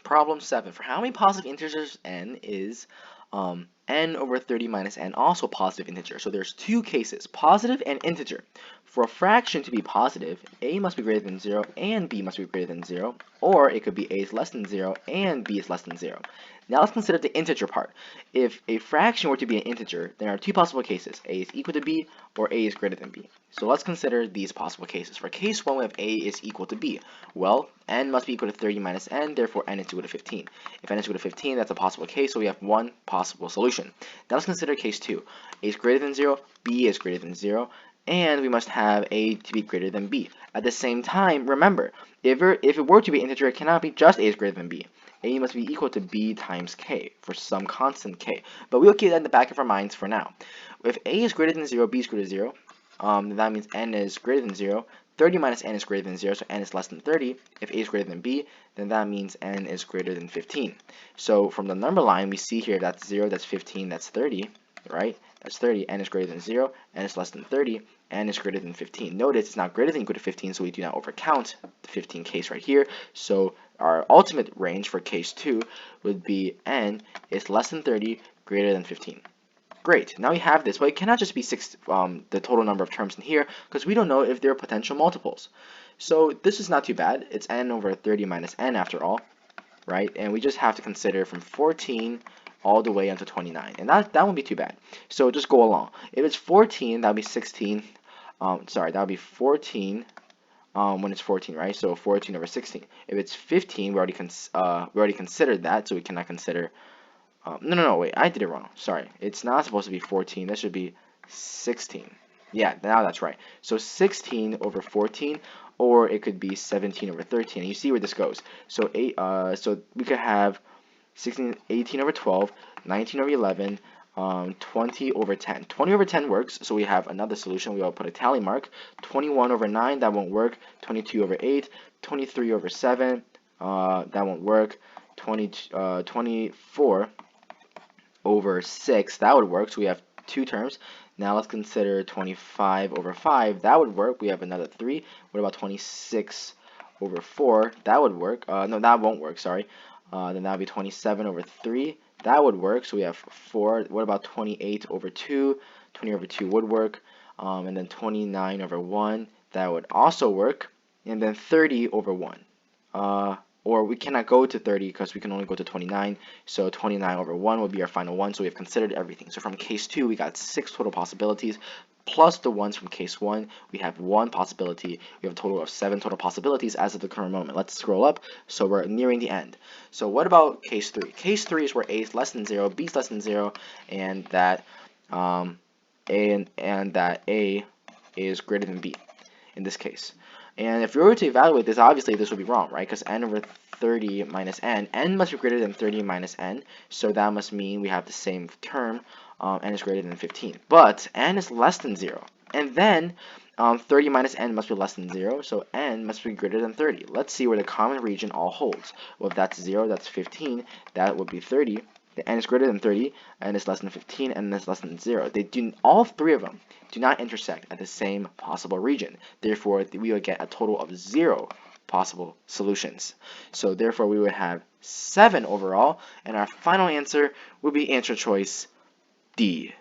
Problem 7. For how many positive integers n is n over 30 minus n also positive integer? So there's two cases, positive and integer. For a fraction to be positive, a must be greater than 0 and b must be greater than 0, or it could be a is less than 0 and b is less than 0. Now let's consider the integer part. If a fraction were to be an integer, there are two possible cases, a is equal to b or a is greater than b. So let's consider these possible cases. For case 1, we have a is equal to b. Well, n must be equal to 30 minus n, therefore n is equal to 15. If n is equal to 15, that's a possible case, so we have one possible solution. Now let's consider case 2. A is greater than 0, b is greater than 0, and we must have a to be greater than b. At the same time, remember, if it were to be integer, it cannot be just a is greater than b. A must be equal to b times k for some constant k. But we'll keep that in the back of our minds for now. If a is greater than 0, b is greater than 0, then that means n is greater than 0. 30 minus n is greater than 0, so n is less than 30. If a is greater than b, then that means n is greater than 15. So from the number line, we see here that's 0, that's 15, that's 30, right? That's 30, n is greater than 0, n is less than 30, n is greater than 15. Notice it's not greater than equal to 15, so we do not overcount the 15 case right here. So our ultimate range for case 2 would be n is less than 30, greater than 15. Great, now we have this, but it cannot just be the total number of terms in here, because we don't know if they're potential multiples. So this is not too bad. It's n over 30 minus n after all, right? And we just have to consider from 14 all the way until 29, and that won't be too bad. So just go along. If it's 14, that would be 16. Sorry, that would be 14 when it's 14, right? So 14 over 16. If it's 15, we already considered that, so we cannot consider. No, wait, I did it wrong. Sorry, it's not supposed to be 14. That should be 16. Yeah, now that's right. So 16 over 14, or it could be 17 over 13. And you see where this goes. So so we could have 18 over 12, 19 over 11, 20 over 10. 20 over 10 works, so we have another solution. We will put a tally mark. 21 over 9, that won't work. 22 over 8, 23 over 7, that won't work. 24 over 6, that would work, so we have two terms. Now let's consider 25 over 5, that would work. We have another 3. What about 26 over 4? That would work. No, that won't work, sorry. Then that would be 27 over 3. That would work, so we have 4. What about 28 over 2? 20 over 2 would work. And then 29 over 1, that would also work. And then 30 over 1. Or we cannot go to 30 because we can only go to 29. So 29 over 1 will be our final one. So we have considered everything. So from case 2, we got 6 total possibilities. Plus the ones from case 1, we have 1 possibility. We have a total of 7 total possibilities as of the current moment. Let's scroll up. So we're nearing the end. So what about case 3? Case 3 is where a is less than 0, b is less than 0, and that a is greater than b in this case. And if we were to evaluate this, obviously this would be wrong, right? Because n over 30 minus n must be greater than 30 minus n. So that must mean we have the same term, n is greater than 15. But n is less than 0. And then 30 minus n must be less than 0. So n must be greater than 30. Let's see where the common region all holds. Well, if that's 0, that's 15. That would be 30. The n is greater than 30, n is less than 15, and n is less than 0. All three of them do not intersect at the same possible region. Therefore, we would get a total of 0 possible solutions. So therefore, we would have 7 overall, and our final answer would be answer choice D.